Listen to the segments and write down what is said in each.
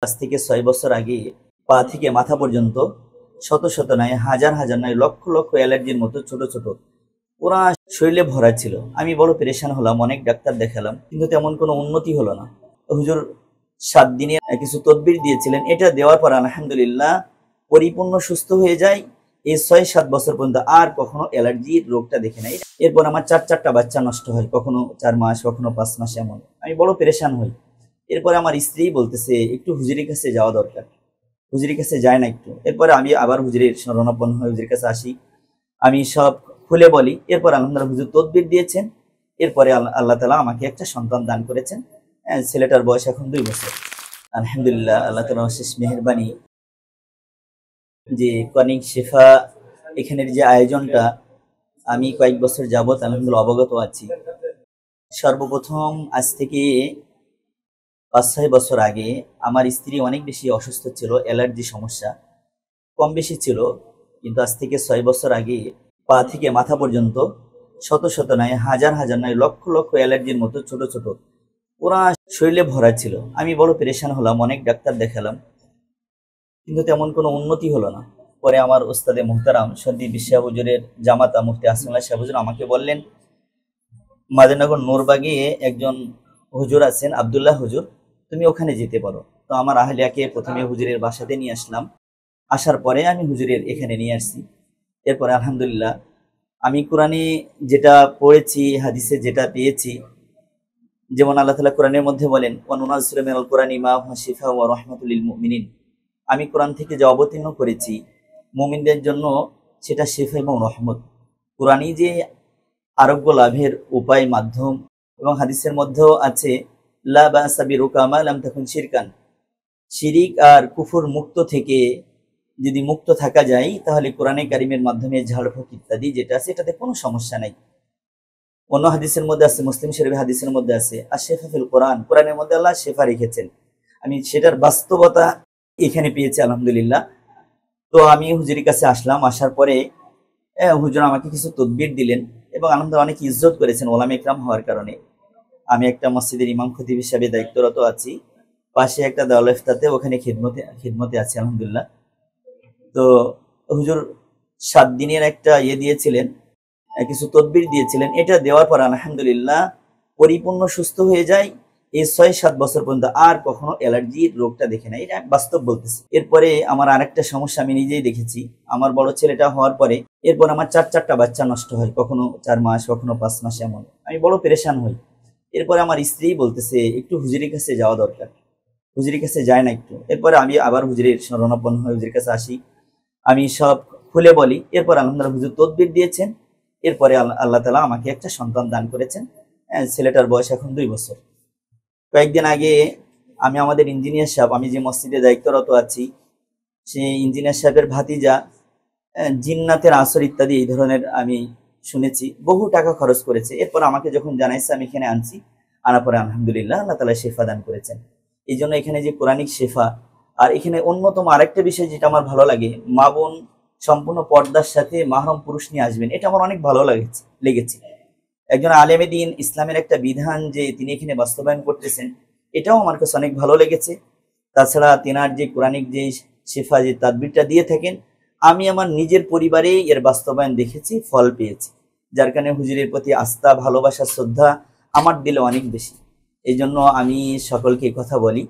আজ থেকে ৬ বছর আগে পা থেকে মাথা পর্যন্ত শত শত নয়, হাজার হাজার নয়, লক্ষ লক্ষ অ্যালার্জির মতো ছোট ছোট পুরা শরীরে ভরা ছিল। আমি বড় পেরেশান হলাম, অনেক ডাক্তার দেখালাম, কিন্তু তেমন কোনো উন্নতি হলো না। হুজুর 7 দিনে কিছু তদবির দিয়েছিলেন, এটা দেওয়ার পর আলহামদুলিল্লাহ পরিপূর্ণ সুস্থ হয়ে যায়। এই 6-7 বছর পর্যন্ত আর কখনো অ্যালার্জির রোগটা দেখে নাই। এরপর আমার চারটা বাচ্চা নষ্ট হয়, কখনো 4 মাস, কখনো 5 মাস, এমন। আমি বড় পেরেশান হই। এরপরে আমার স্ত্রী বলতেছে একটু হুজুরের কাছে যাওয়া দরকার। হুজুরের কাছে যায় না একটু। এরপরে আমি আবার হুজুরের শরণাপন্ন হয়ে হুজুরের কাছে আসি। আমি সব খুলে বলি। এরপর আলহামদুলিল্লাহ হুজুর তদবির দিয়েছেন। এরপরে আল্লাহ তাআলা আমাকে একটা সন্তান দান করেছেন। ছেলেটার বয়স এখন 2 বছর। আলহামদুলিল্লাহ, আল্লাহ তাআলার অশেষ মেহেরবানি যে কনিক শেফা এখানের যে আয়োজনটা, আমি কয়েক বছর যাবত আলহামদুলিল্লাহ অবগত আছি। সর্বপ্রথম আজ থেকে 5-6 বছর আগে আমার স্ত্রী অনেক বেশি অসুস্থ ছিল, অ্যালার্জি সমস্যা কম বেশি ছিল। কিন্তু আজ থেকে 6 বছর আগে পা থেকে মাথা পর্যন্ত শত শত নয়, হাজার হাজার নয়, লক্ষ লক্ষ অ্যালার্জির মতো ছোট ছোট পুরা শরীরে ভরা ছিল। আমি বড় পেরেশান হলাম, অনেক ডাক্তার দেখালাম, কিন্তু তেমন কোনো উন্নতি হলো না। পরে আমার ওস্তাদে মুহতারাম সন্দীপ বিশ্বাস হুজুরের জামাতা মুফতি আসমাল্লাহ সাহেব হুজুর আমাকে বললেন, মাদারনগর নূরবাগে একজন হুজুর আছেন আব্দুল্লাহ হুজুর, তুমি ওখানে যেতে পারো। তো আমার আহলিয়াকে প্রথমে হুজুরের বাসাতে নিয়ে আসলাম। আসার পরে আমি হুজুরের এখানে নিয়ে আসছি। এরপরে আলহামদুলিল্লাহ আমি কোরআনে যেটা পড়েছি, হাদিসে যেটা পেয়েছি, যেমন আল্লাহ তাআলা কোরআনের মধ্যে বলেন, ওয়ানুনাজ্জিলু মিনাল কোরআনি মা হুয়া শিফাউ ওয়া রাহমাতুল লিল মুমিনিন। আমি কোরআন থেকে যা অবতীর্ণ করেছি মুমিনদের জন্য সেটা শিফা এবং রহমত। কোরআনই যে আরোগ্য লাভের উপায়, মাধ্যম। এবং হাদিসের মধ্যেও আছে, লা বাসা বিরুকা মা লাম তাকুন শিরকান। শিরিক আর কুফর মুক্ত থেকে যদি মুক্ত থাকা যায়, তাহলে কোরআনে কারিমের মাধ্যমে ঝাড়ফুঁক ইত্যাদি যেটা আছে এটাতে কোনো সমস্যা নাই। অন্য হাদিসের মধ্যে আছে, মুসলিম শরীফের হাদিসের মধ্যে আছে, আর শেফা ফিল কোরআন, কোরআনের মধ্যে আল্লাহ শেফা রেখেছেন। আমি সেটার বাস্তবতা এখানে পেয়েছি আলহামদুলিল্লাহ। তো আমি হুজুরের কাছে আসলাম। আসার পরে হুজুর আমাকে কিছু তদবির দিলেন এবং আলহামদুলিল্লাহ অনেক ইজ্জত করেছেন ওলামা ইকরাম হওয়ার কারণে। আমি একটা মসজিদের ইমাম খতিব হিসাবে দায়িত্বরত আছি, পাশে একটা দাওরায়ে ইফতাতে, ওখানে খিদমতে আছি আলহামদুলিল্লাহ। তো হুজুর 7 দিনের একটা দিয়েছিলেন, কিছু তদবির দিয়েছিলেন, এটা দেওয়ার পর আলহামদুলিল্লাহ পরিপূর্ণ সুস্থ হয়ে যায়। এই 6-7 বছর পর্যন্ত আর কখনো অ্যালার্জির রোগটা দেখে নাই, এটা বাস্তব বলতেছি। এরপরে আমার আরেকটা সমস্যা আমি নিজেই দেখেছি। আমার বড় ছেলেটা হওয়ার পরে এরপর আমার চারটা বাচ্চা নষ্ট হয়, কখনো 4 মাস, কখনো 5 মাস, এমন। আমি বড় পেরেশান হই। এরপরে আমার স্ত্রী বলতেছে একটু হুজুরের কাছে যাওয়া দরকার। হুজুরের কাছে যায় না একটু। এরপরে আমি আবার হুজুরের শরণাপন্ন হয়ে হুজুরের কাছে আসি। আমি সব খুলে বলি। এরপর আলহামদুলিল্লাহ হুজুর তদবির দিয়েছেন। এরপরে আল্লাহ তাআলা আমাকে একটা সন্তান দান করেছেন। ছেলেটার বয়স এখন 2 বছর। কয়েকদিন আগে আমি আমাদের ইঞ্জিনিয়ার সাহেব, আমি যে মসজিদে দায়িত্বরত আছি, সেই ইঞ্জিনিয়ার সাহেবের ভাতিজা জিন্নাতের আসর ইত্যাদি এই ধরনের আমি শুনেছি, বহু টাকা খরচ করেছে। এরপর আমাকে যখন জানাইছে আমি এখানে আনছি। আনার পরে আলহামদুলিল্লাহ আল্লাহ তাআলা শেফা দান করেছেন। এই জন্য এখানে যে কোরআনিক শেফা, আর এখানে অন্যতম আরেকটা বিষয় যেটা আমার ভালো লাগে, মা বোন সম্পূর্ণ পর্দার সাথে মাহরম পুরুষ নিয়ে আসবেন, এটা আমার অনেক ভালো লেগেছে। একজন আলেমে দ্বীন, ইসলামের একটা বিধান যে তিনি এখানে বাস্তবায়ন করতেছেন, এটাও আমার কাছে অনেক ভালো লেগেছে। তাছাড়া তিনার যে কোরআনিক যে শেফা, যে তাদবিরটা দিয়ে থাকেন, আমি আমার নিজের পরিবারেই এর বাস্তবায়ন দেখেছি, ফল পেয়েছি। যার কারণে হুজুরের প্রতি আস্থা, ভালোবাসা, শ্রদ্ধা আমার দিলে অনেক বেশি। এই জন্য আমি সকলকে কথা বলি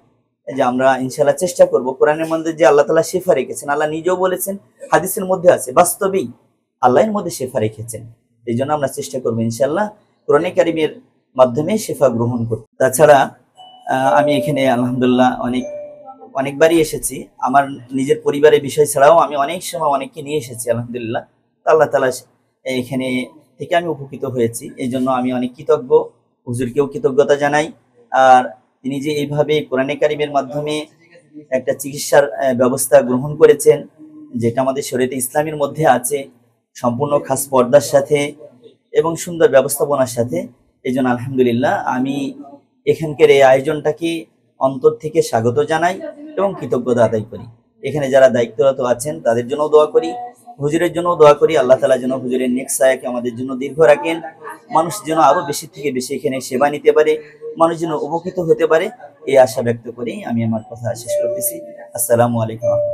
যে আমরা ইনশাআল্লাহ চেষ্টা করব, কোরআনের মধ্যে যে আল্লাহ তাআলা শেফা রেখেছেন, আল্লাহ নিজেও বলেছেন, হাদিসের মধ্যে আছে, বাস্তবেই আল্লাহর মধ্যে শেফা রেখেছেন। এই জন্য আমরা চেষ্টা করবো ইনশাআল্লাহ কোরআনে কারিমের মাধ্যমে শেফা গ্রহণ করতে। তাছাড়া আমি এখানে আলহামদুলিল্লাহ অনেকবারই এসেছি। আমার নিজের পরিবারের বিষয় ছাড়াও আমি অনেক সময় অনেককে নিয়ে এসেছি আলহামদুলিল্লাহ। আল্লাহ তাআলা এখানে থেকে আমি উপকৃত হয়েছি। এই জন্য আমি অনেক কৃতজ্ঞ, হুজুরকেও কৃতজ্ঞতা জানাই। আর তিনি যে এইভাবে কোরআনে কারিমের মাধ্যমে একটা চিকিৎসার ব্যবস্থা গ্রহণ করেছেন, যেটা আমাদের শরীয়তে ইসলামের মধ্যে আছে, সম্পূর্ণ খাস পর্দার সাথে এবং সুন্দর ব্যবস্থাপনার সাথে। এই জন্য আলহামদুলিল্লাহ আমি এখানকার এই আয়োজনটাকে অন্তর থেকে স্বাগত জানাই এবং কৃতজ্ঞতা আদায় করি। এখানে যারা দায়িত্বরত আছেন তাদের জন্য দোয়া করি, হুজুরের জন্য দোয়া করি। আল্লাহ তাআলা যেন হুজুরের নেক সায়াকে আমাদের জন্য দীর্ঘ রাখেন, মানুষ যেন আরো বেশি থেকে বেশি এখানে সেবা নিতে পারে, মানুষ যেন উপকৃত হতে পারে, এই আশা ব্যক্ত করেই আমি আমার কথা শেষ করতেছি। আসসালামু আলাইকুম।